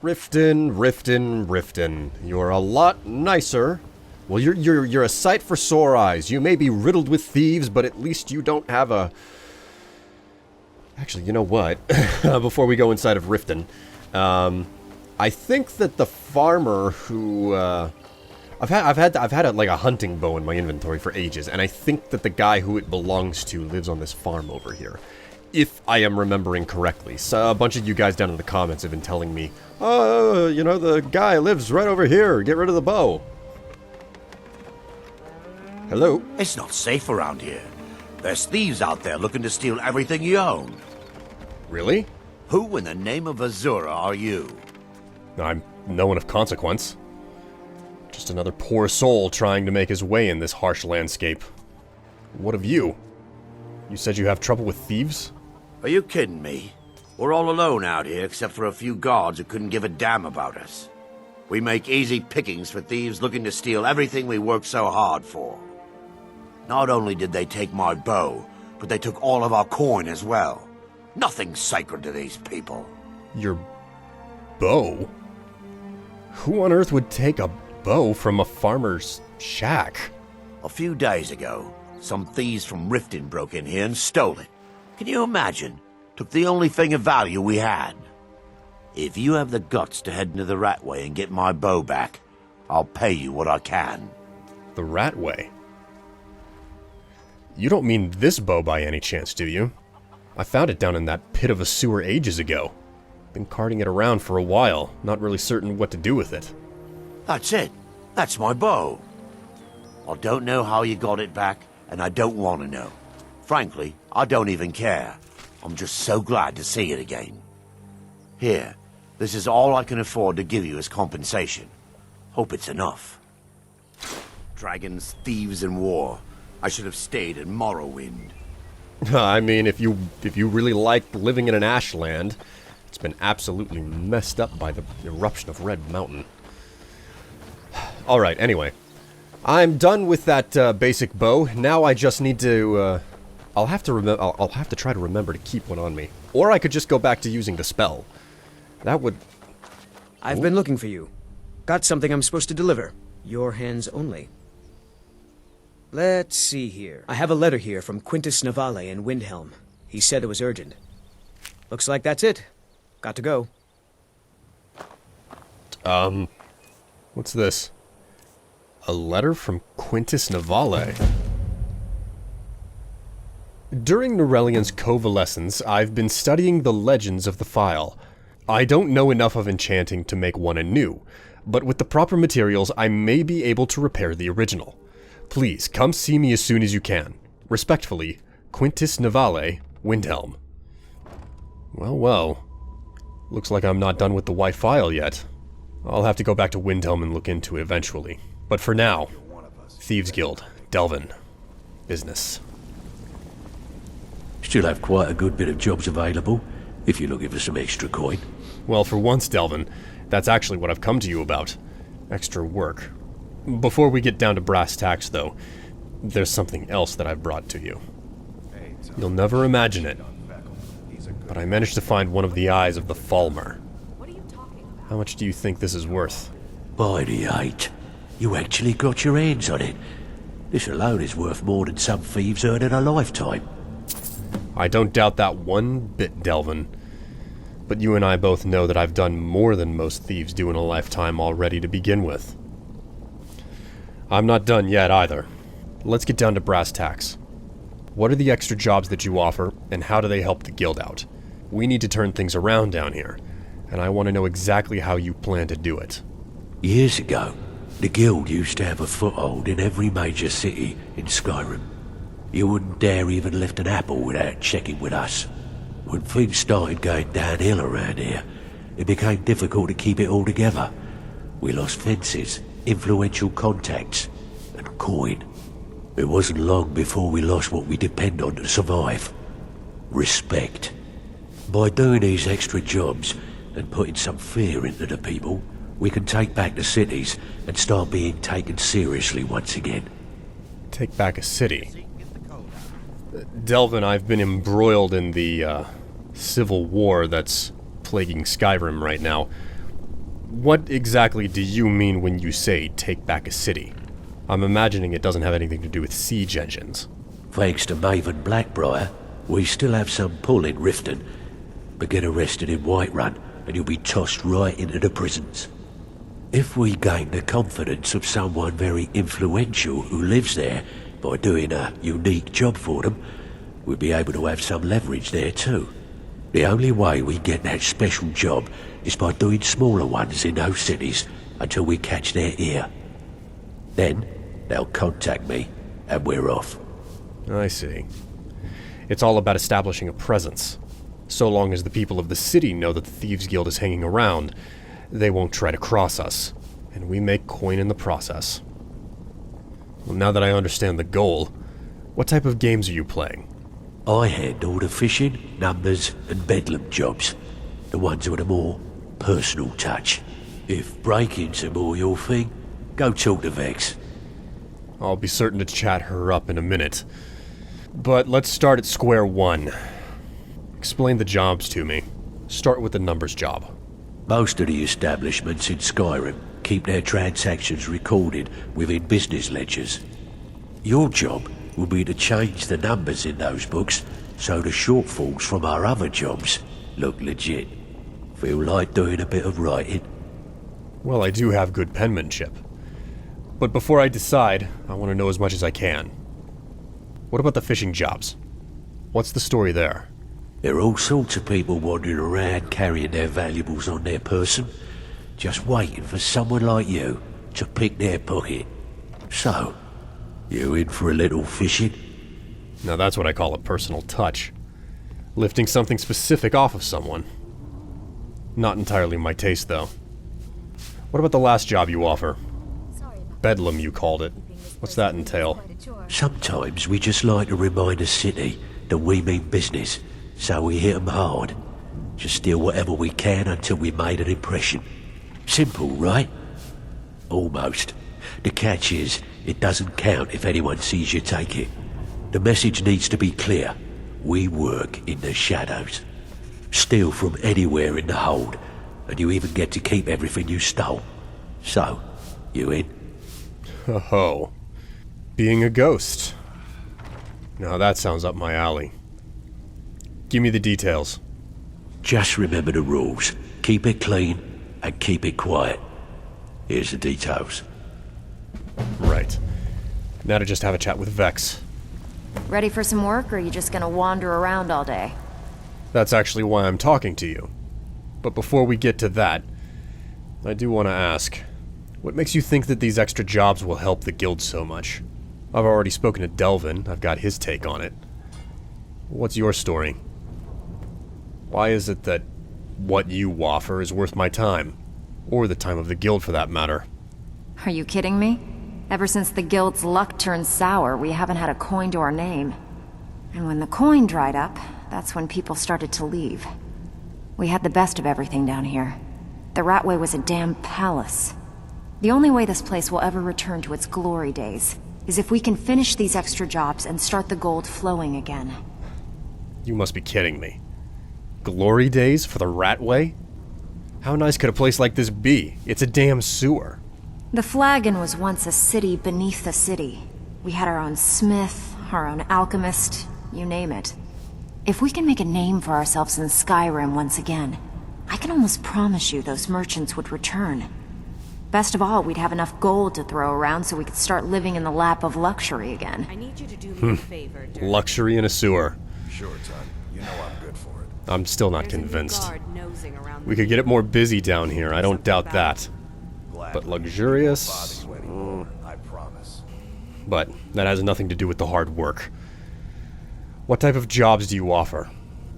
Riften. You're a lot nicer. Well, you're a sight for sore eyes. You may be riddled with thieves, but at least you don't have a... Actually, you know what? Before we go inside of Riften, I think that the farmer who... I've had like a hunting bow in my inventory for ages, and I think that the guy who it belongs to lives on this farm over here. If I am remembering correctly. So a bunch of you guys down in the comments have been telling me, oh, you know, the guy lives right over here. Get rid of the bow. Hello? It's not safe around here. There's thieves out there looking to steal everything you own. Really? Who in the name of Azura are you? I'm no one of consequence. Just another poor soul trying to make his way in this harsh landscape. What of you? You said you have trouble with thieves? Are you kidding me? We're all alone out here except for a few guards who couldn't give a damn about us. We make easy pickings for thieves looking to steal everything we worked so hard for. Not only did they take my bow, but they took all of our coin as well. Nothing's sacred to these people. Your bow? Who on earth would take a bow from a farmer's shack? A few days ago, some thieves from Riften broke in here and stole it. Can you imagine? Took the only thing of value we had. If you have the guts to head into the Ratway and get my bow back, I'll pay you what I can. The Ratway? You don't mean this bow by any chance, do you? I found it down in that pit of a sewer ages ago. Been carting it around for a while, not really certain what to do with it. That's it. That's my bow. I don't know how you got it back, and I don't want to know. Frankly, I don't even care. I'm just so glad to see it again. Here, this is all I can afford to give you as compensation. Hope it's enough. Dragons, thieves, and war. I should have stayed in Morrowind. I mean, if you really like living in an ashland, it's been absolutely messed up by the eruption of Red Mountain. Alright, anyway. I'm done with that basic bow. Now I just need to, I'll have to try to remember to keep one on me. Or I could just go back to using the spell. That would... I've been looking for you. Got something I'm supposed to deliver. Your hands only. Let's see here. I have a letter here from Quintus Navale in Windhelm. He said it was urgent. Looks like that's it. Got to go. What's this? A letter from Quintus Navale. During Norellian's convalescence, I've been studying the legends of the file. I don't know enough of enchanting to make one anew, but with the proper materials, I may be able to repair the original. Please, come see me as soon as you can. Respectfully, Quintus Navale, Windhelm. Well. Looks like I'm not done with the white file yet. I'll have to go back to Windhelm and look into it eventually. But for now, Thieves Guild, Delvin. Business. Still have quite a good bit of jobs available, if you're looking for some extra coin. Well, for once, Delvin, that's actually what I've come to you about. Extra work. Before we get down to brass tacks, though, there's something else that I've brought to you. You'll never imagine it, but I managed to find one of the eyes of the Falmer. How much do you think this is worth? By the 8, you actually got your hands on it. This alone is worth more than some thieves earn in a lifetime. I don't doubt that one bit, Delvin. But you and I both know that I've done more than most thieves do in a lifetime already to begin with. I'm not done yet either. Let's get down to brass tacks. What are the extra jobs that you offer, and how do they help the guild out? We need to turn things around down here, and I want to know exactly how you plan to do it. Years ago, the guild used to have a foothold in every major city in Skyrim. You wouldn't dare even lift an apple without checking with us. When things started going downhill around here, it became difficult to keep it all together. We lost fences, influential contacts, and coin. It wasn't long before we lost what we depend on to survive. Respect. By doing these extra jobs and putting some fear into the people, we can take back the cities and start being taken seriously once again. Take back a city? Delvin, I've been embroiled in the civil war that's plaguing Skyrim right now. What exactly do you mean when you say take back a city? I'm imagining it doesn't have anything to do with siege engines. Thanks to Maven Blackbriar, we still have some pull in Riften. But get arrested in Whiterun, and you'll be tossed right into the prisons. If we gain the confidence of someone very influential who lives there by doing a unique job for them, we'll be able to have some leverage there too. The only way we get that special job is by doing smaller ones in those cities until we catch their ear. Then, they'll contact me, and we're off. I see. It's all about establishing a presence. So long as the people of the city know that the Thieves Guild is hanging around, they won't try to cross us, and we make coin in the process. Well, now that I understand the goal, what type of games are you playing? I handle the fishing, numbers, and bedlam jobs. The ones with a more personal touch. If breaking's a more your thing, go talk to Vex. I'll be certain to chat her up in a minute. But let's start at square one. Explain the jobs to me. Start with the numbers job. Most of the establishments in Skyrim keep their transactions recorded within business ledgers. Your job will be to change the numbers in those books so the shortfalls from our other jobs look legit. Feel like doing a bit of writing? Well, I do have good penmanship. But before I decide, I want to know as much as I can. What about the fishing jobs? What's the story there? There are all sorts of people wandering around carrying their valuables on their person, just waiting for someone like you to pick their pocket. So, you in for a little fishing? Now that's what I call a personal touch. Lifting something specific off of someone. Not entirely my taste, though. What about the last job you offer? Bedlam, you called it. What's that entail? Sometimes we just like to remind the city that we mean business, so we hit 'em hard. Just steal whatever we can until we made an impression. Simple, right? Almost. The catch is, it doesn't count if anyone sees you take it. The message needs to be clear. We work in the shadows. Steal from anywhere in the hold, and you even get to keep everything you stole. So, you in? Oh, being a ghost. Now that sounds up my alley. Give me the details. Just remember the rules. Keep it clean, and keep it quiet. Here's the details. Right. Now to just have a chat with Vex. Ready for some work, or are you just gonna wander around all day? That's actually why I'm talking to you. But before we get to that, I do want to ask, what makes you think that these extra jobs will help the guild so much? I've already spoken to Delvin, I've got his take on it. What's your story? Why is it that what you offer is worth my time? Or the time of the guild, for that matter? Are you kidding me? Ever since the guild's luck turned sour, we haven't had a coin to our name. And when the coin dried up, that's when people started to leave. We had the best of everything down here. The Ratway was a damn palace. The only way this place will ever return to its glory days is if we can finish these extra jobs and start the gold flowing again. You must be kidding me. Glory days for the Ratway? How nice could a place like this be? It's a damn sewer. The Flagon was once a city beneath a city. We had our own smith, our own alchemist, you name it. If we can make a name for ourselves in Skyrim once again, I can almost promise you those merchants would return. Best of all, we'd have enough gold to throw around so we could start living in the lap of luxury again. I need you to do me a favor, Dirk. Luxury in a sewer. Sure, son. You know I'm good for it. I'm still not There's a new convinced. guard nosing around We the could get it more busy down here, I don't Something doubt about that. Glad But to luxurious? bother you anymore, I promise. But that has nothing to do with the hard work. What type of jobs do you offer?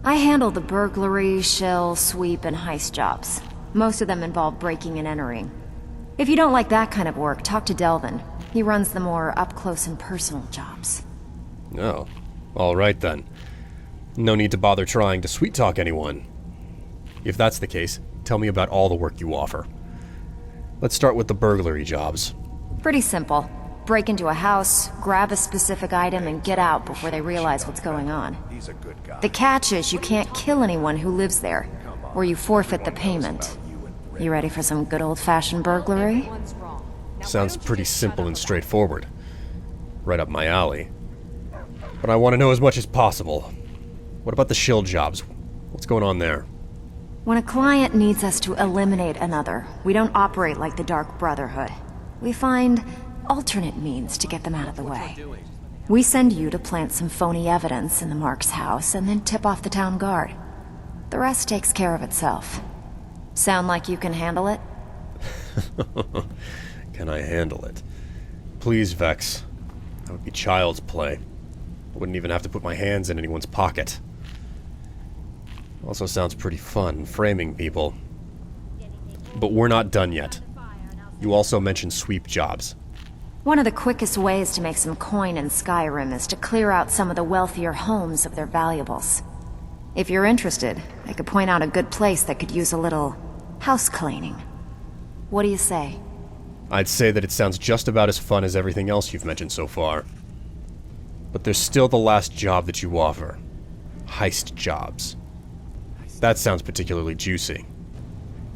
I handle the burglary, shell, sweep, and heist jobs. Most of them involve breaking and entering. If you don't like that kind of work, talk to Delvin. He runs the more up-close and personal jobs. Oh, alright then. No need to bother trying to sweet-talk anyone. If that's the case, tell me about all the work you offer. Let's start with the burglary jobs. Pretty simple. Break into a house, grab a specific item, and get out before they realize what's going on. He's a good guy. The catch is you can't kill anyone who lives there, or you forfeit the payment. You ready for some good old-fashioned burglary? Everyone's wrong. Now, why Sounds don't you pretty just shut simple up and about it? straightforward. Right up my alley. But I want to know as much as possible. What about the shield jobs? What's going on there? When a client needs us to eliminate another, we don't operate like the Dark Brotherhood. We find alternate means to get them out of the way. We send you to plant some phony evidence in the Mark's house and then tip off the town guard. The rest takes care of itself. Sound like you can handle it? Can I handle it? Please, Vex. That would be child's play. I wouldn't even have to put my hands in anyone's pocket. Also sounds pretty fun, framing people. But we're not done yet. You also mentioned sweep jobs. One of the quickest ways to make some coin in Skyrim is to clear out some of the wealthier homes of their valuables. If you're interested, I could point out a good place that could use a little house cleaning. What do you say? I'd say that it sounds just about as fun as everything else you've mentioned so far. But there's still the last job that you offer. Heist jobs. That sounds particularly juicy.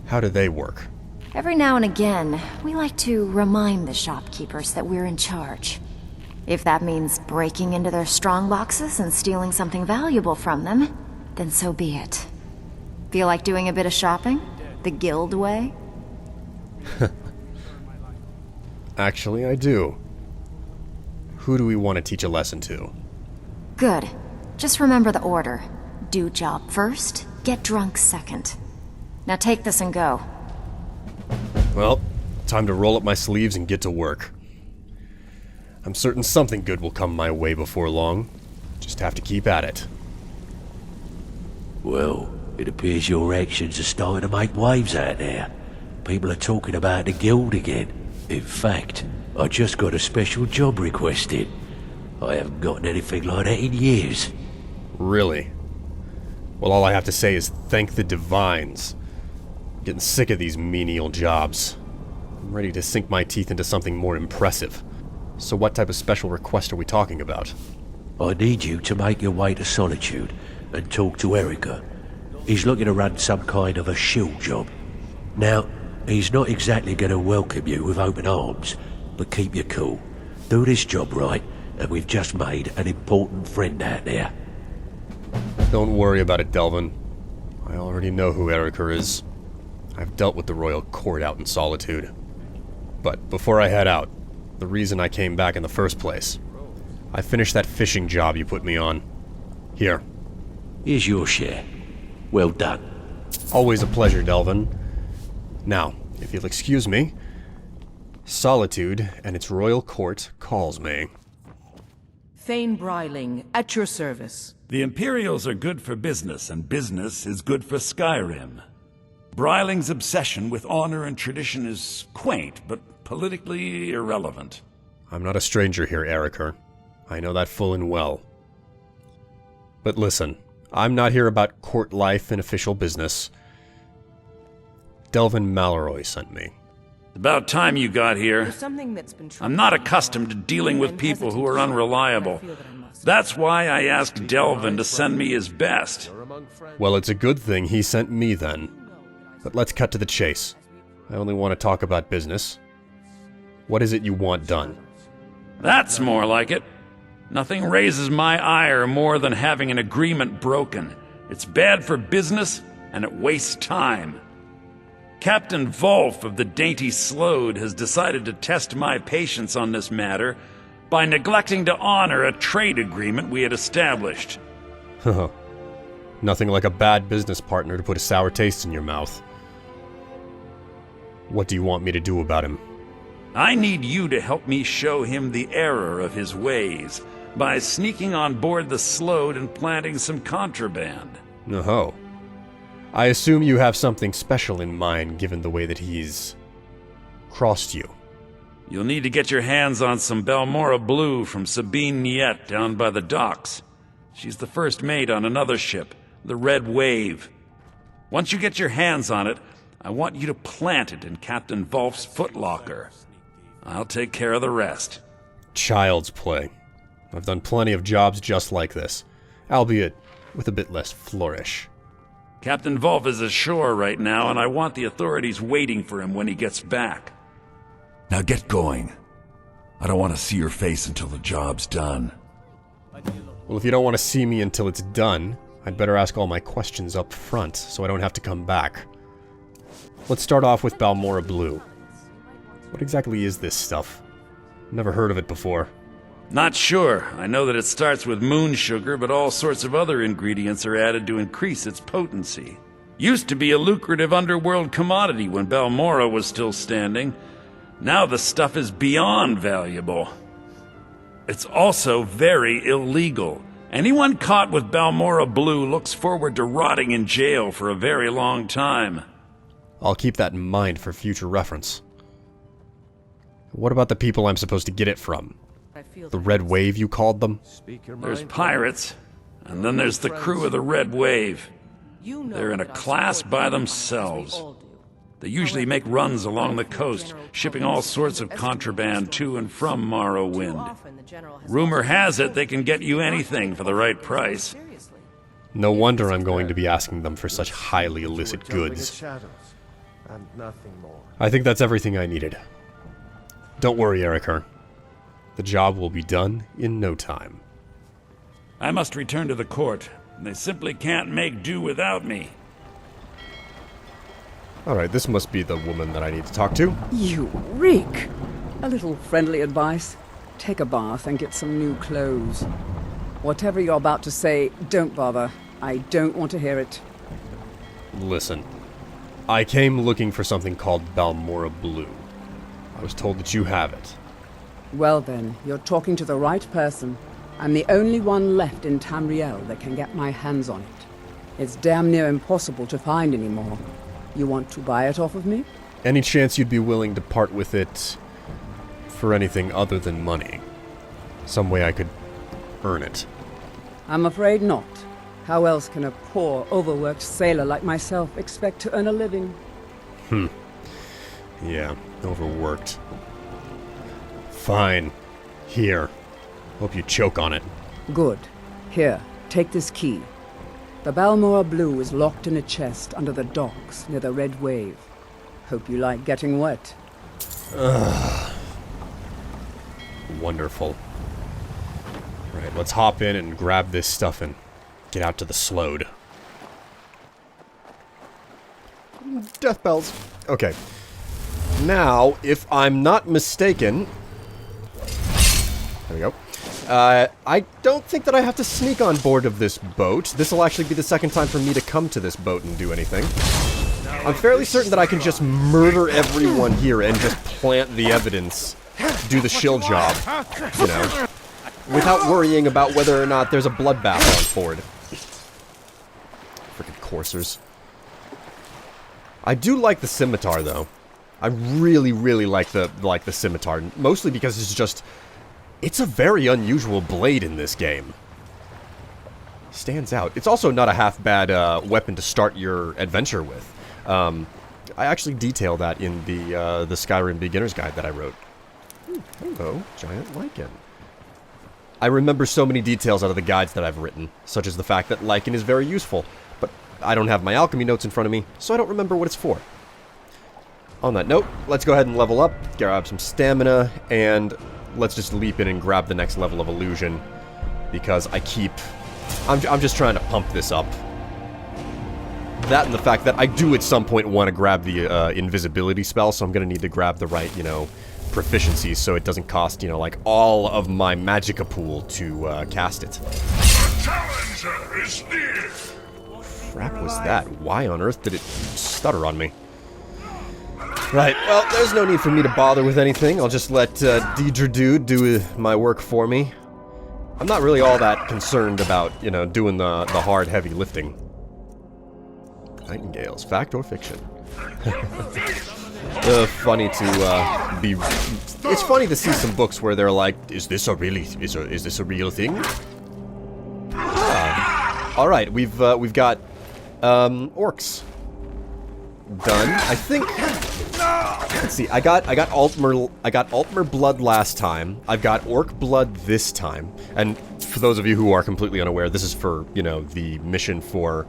How do they work? Every now and again, we like to remind the shopkeepers that we're in charge. If that means breaking into their strong boxes and stealing something valuable from them, then so be it. Feel like doing a bit of shopping? The guild way? Actually, I do. Who do we want to teach a lesson to? Good. Just remember the order. Do job first, get drunk second. Now take this and go. Well, time to roll up my sleeves and get to work. I'm certain something good will come my way before long. Just have to keep at it. Well, it appears your actions are starting to make waves out there. People are talking about the guild again. In fact, I just got a special job requested. I haven't gotten anything like that in years. Really? Well, all I have to say is thank the divines. I'm getting sick of these menial jobs. I'm ready to sink my teeth into something more impressive. So what type of special request are we talking about? I need you to make your way to Solitude and talk to Erica. He's looking to run some kind of a shield job. Now, he's not exactly going to welcome you with open arms, but keep your cool. Do this job right, and we've just made an important friend out there. Don't worry about it, Delvin. I already know who Erica is. I've dealt with the royal court out in Solitude. But before I head out, the reason I came back in the first place. I finished that fishing job you put me on. Here. Here's your share. Well done. Always a pleasure, Delvin. Now, if you'll excuse me, Solitude and its royal court calls me. Thane Bryling, at your service. The Imperials are good for business, and business is good for Skyrim. Bryling's obsession with honor and tradition is quaint, but politically irrelevant. I'm not a stranger here, Erica. I know that full and well. But listen, I'm not here about court life and official business. Delvin Malroy sent me. About time you got here. There's something that's been I'm not accustomed to dealing with people who are unreliable. That's why I asked Delvin to send me his best. Well, it's a good thing he sent me then. But let's cut to the chase. I only want to talk about business. What is it you want done? That's more like it. Nothing raises my ire more than having an agreement broken. It's bad for business, and it wastes time. Captain Volf of the Dainty Slode has decided to test my patience on this matter by neglecting to honor a trade agreement we had established. Nothing like a bad business partner to put a sour taste in your mouth. What do you want me to do about him? I need you to help me show him the error of his ways by sneaking on board the Slode and planting some contraband. Oh. I assume you have something special in mind given the way that he's crossed you. You'll need to get your hands on some Belmora Blue from Sabine Niet down by the docks. She's the first mate on another ship, the Red Wave. Once you get your hands on it, I want you to plant it in Captain Volf's footlocker. I'll take care of the rest. Child's play. I've done plenty of jobs just like this, albeit with a bit less flourish. Captain Wolf is ashore right now, and I want the authorities waiting for him when he gets back. Now get going. I don't want to see your face until the job's done. Well, if you don't want to see me until it's done, I'd better ask all my questions up front, so I don't have to come back. Let's start off with Balmora Blue. What exactly is this stuff? Never heard of it before. Not sure. I know that it starts with moon sugar, but all sorts of other ingredients are added to increase its potency. Used to be a lucrative underworld commodity when Balmora was still standing. Now the stuff is beyond valuable. It's also very illegal. Anyone caught with Balmora Blue looks forward to rotting in jail for a very long time. I'll keep that in mind for future reference. What about the people I'm supposed to get it from? The Red Wave, you called them? There's pirates, and then there's the crew of the Red Wave. They're in a class by themselves. They usually make runs along the coast, shipping all sorts of contraband to and from Morrowind. Rumor has it they can get you anything for the right price. No wonder I'm going to be asking them for such highly illicit goods. I think that's everything I needed. Don't worry, Eriker. The job will be done in no time. I must return to the court. They simply can't make do without me. Alright, this must be the woman that I need to talk to. You reek! A little friendly advice. Take a bath and get some new clothes. Whatever you're about to say, don't bother. I don't want to hear it. Listen. I came looking for something called Balmora Blue. I was told that you have it. Well then, you're talking to the right person. I'm the only one left in Tamriel that can get my hands on it. It's damn near impossible to find anymore. You want to buy it off of me? Any chance you'd be willing to part with it for anything other than money? Some way I could earn it. I'm afraid not. How else can a poor, overworked sailor like myself expect to earn a living? Yeah, overworked. Fine. Here. Hope you choke on it. Good. Here, take this key. The Balmora Blue is locked in a chest under the docks near the Red Wave. Hope you like getting wet. Wonderful. Right, let's hop in and grab this stuff and get out to the Slode. Death bells. Okay. Now, if I'm not mistaken... There we go. I don't think that I have to sneak on board of this boat. This will actually be the second time for me to come to this boat and do anything. I'm fairly certain that I can just murder everyone here and just plant the evidence, do the shill job, you know, without worrying about whether or not there's a bloodbath on board. Frickin' coursers. I do like the scimitar, though. I really, really like the scimitar, mostly because it's just... It's a very unusual blade in this game. Stands out. It's also not a half-bad weapon to start your adventure with. I actually detail that in the Skyrim Beginner's Guide that I wrote. Ooh, hello, giant lichen. I remember so many details out of the guides that I've written, such as the fact that lichen is very useful, but I don't have my alchemy notes in front of me, so I don't remember what it's for. On that note, let's go ahead and level up, grab some stamina, and... let's just leap in and grab the next level of illusion, because I'm just trying to pump this up. That and the fact that I do at some point want to grab the invisibility spell, so I'm going to need to grab the right, you know, proficiencies so it doesn't cost, you know, like all of my magicka pool to cast it. The challenger is near. Crap was that? Why on earth did it stutter on me? Right, well, there's no need for me to bother with anything. I'll just let Deidre Dude do my work for me. I'm not really all that concerned about, you know, doing the hard, heavy lifting. Nightingales, fact or fiction? Funny to be... It's funny to see some books where they're like, is this a real thing? Alright, we've got, orcs. Done. I think... Let's see, I got Altmer blood last time. I've got orc blood this time. And for those of you who are completely unaware, this is for, you know, the mission for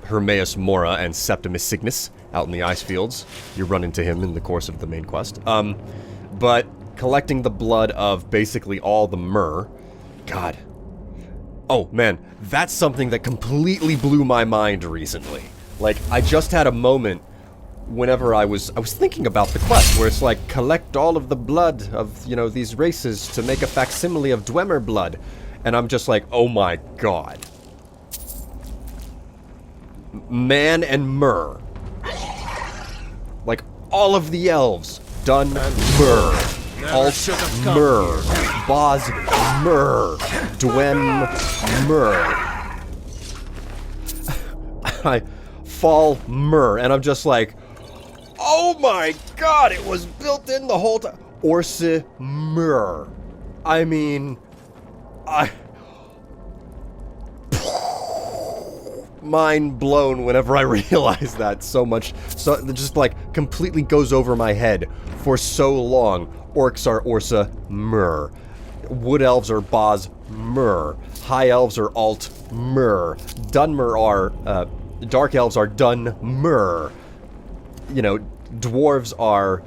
Hermaeus Mora and Septimus Cygnus out in the ice fields. You run into him in the course of the main quest. But collecting the blood of basically all the myrrh. God. Oh, man. That's something that completely blew my mind recently. Like, I just had a moment whenever I was thinking about the quest, where it's like, collect all of the blood of, you know, these races to make a facsimile of Dwemer blood. And I'm just like, oh my god. Man and myrrh. Like, all of the elves, done myrrh. Alt myrrh. Boz myrrh. Dwem myrrh. I fall myrrh, and I'm just like, oh my god, it was built in the whole time. Orse myrrh. I mean, mind blown whenever I realize that so much. So it just like completely goes over my head for so long. Orcs are Orsa myrrh. Wood elves are Boz myrrh. High elves are Alt myrrh. Dunmer are dark elves are Dun myrrh. You know, dwarves are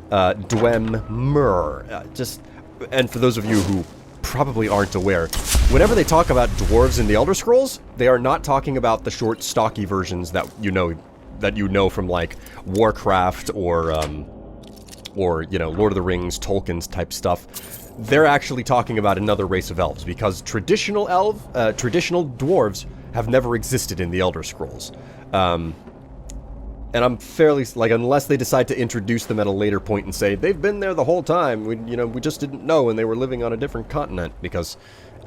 Dwem myrrh. And for those of you who probably aren't aware, whenever they talk about dwarves in the Elder Scrolls, they are not talking about the short, stocky versions that you know from like Warcraft or you know, Lord of the Rings, Tolkien's type stuff. They're actually talking about another race of elves, because traditional dwarves have never existed in the Elder Scrolls. And I'm fairly, like, unless they decide to introduce them at a later point and say, they've been there the whole time, we just didn't know, and they were living on a different continent, because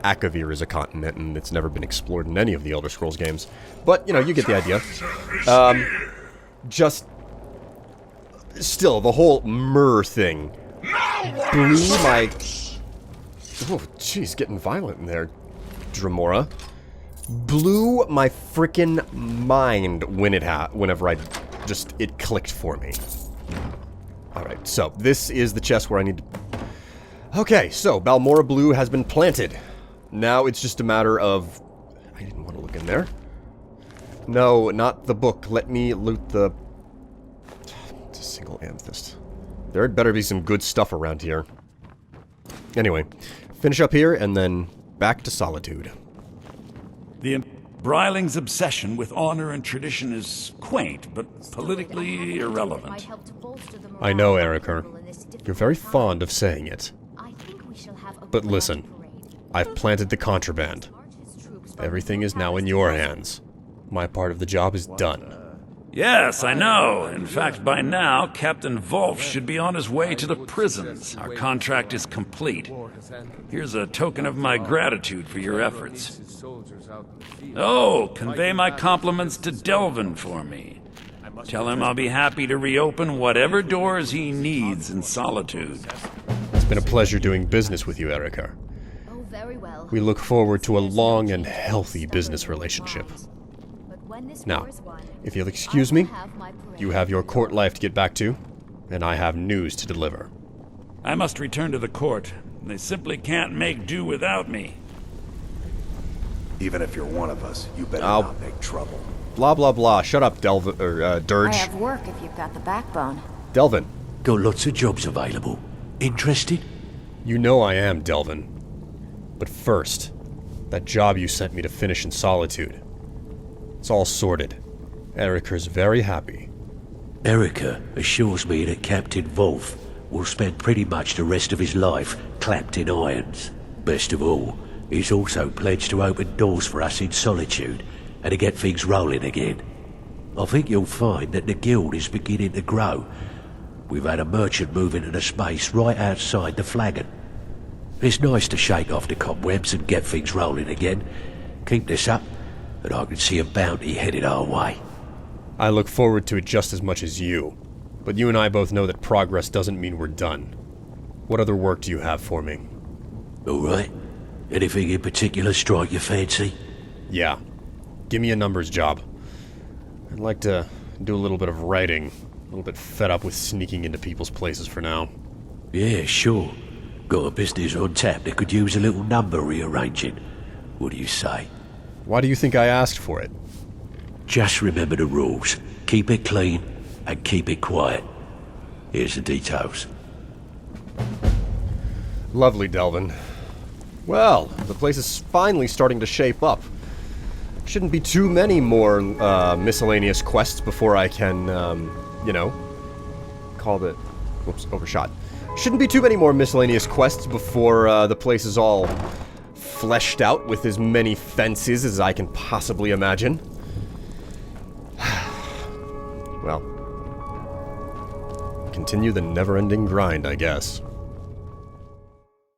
Akavir is a continent, and it's never been explored in any of the Elder Scrolls games. But, you know, you get the idea. Still, the whole myrrh thing blew my... Oh, jeez, getting violent in there, Dremora. Blew my frickin' mind whenever it clicked for me. Alright, so this is the chest where I need to... Okay, so Balmora Blue has been planted. Now it's just a matter of... I didn't want to look in there. No, not the book. Let me loot the... It's a single amethyst. There had better be some good stuff around here. Anyway, finish up here and then back to Solitude. The Bryling's obsession with honor and tradition is quaint, but politically irrelevant. I know, Erica. You're very fond of saying it. But listen, I've planted the contraband. Everything is now in your hands. My part of the job is done. Yes, I know. In fact, by now, Captain Wolf should be on his way to the prisons. Our contract is complete. Here's a token of my gratitude for your efforts. Oh, convey my compliments to Delvin for me. Tell him I'll be happy to reopen whatever doors he needs in Solitude. It's been a pleasure doing business with you, Erica. We look forward to a long and healthy business relationship. Now, if you'll excuse me, you have your court life to get back to, and I have news to deliver. I must return to the court. They simply can't make do without me. Even if you're one of us, you better not make trouble. Blah, blah, blah. Shut up, Dirge. I have work if you've got the backbone. Delvin. Got lots of jobs available. Interested? You know I am, Delvin. But first, that job you sent me to finish in Solitude. It's all sorted. Erica's very happy. Erica assures me that Captain Wolf will spend pretty much the rest of his life clapped in irons. Best of all, he's also pledged to open doors for us in Solitude and to get things rolling again. I think you'll find that the guild is beginning to grow. We've had a merchant move into the space right outside the flagon. It's nice to shake off the cobwebs and get things rolling again. Keep this up, and I can see a bounty headed our way. I look forward to it just as much as you. But you and I both know that progress doesn't mean we're done. What other work do you have for me? Alright. Anything in particular strike your fancy? Yeah. Give me a numbers job. I'd like to do a little bit of writing. A little bit fed up with sneaking into people's places for now. Yeah, sure. Got a business on tap that could use a little number rearranging. What do you say? Why do you think I asked for it? Just remember the rules. Keep it clean and keep it quiet. Here's the details. Lovely, Delvin. Well, the place is finally starting to shape up. Shouldn't be too many more miscellaneous quests before I can, call it... Whoops, overshot. Shouldn't be too many more miscellaneous quests before the place is all fleshed out with as many fences as I can possibly imagine. Well, continue the never-ending grind, I guess.